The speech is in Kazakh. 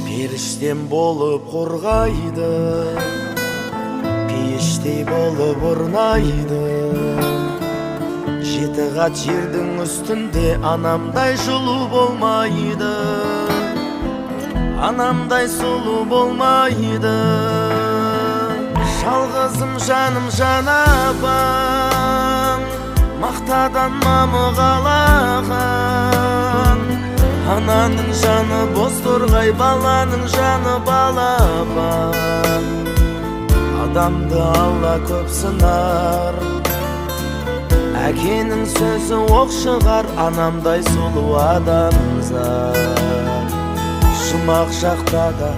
Періштем болып қорғайды, пейіштей болып орнайды. Жеті қат жердің үстінде анамдай жылу болмайды, анамдай сұлу болмайды. Жалғызым жаным жанапам, мақтадан мамығалаған. Ананың жаны боз торғай, баланың жаны балапан. Адамды Алла көп сынар, әкенің сөзі оқ шығар. Анамдай сұлу адамзат, жұмақ жақта да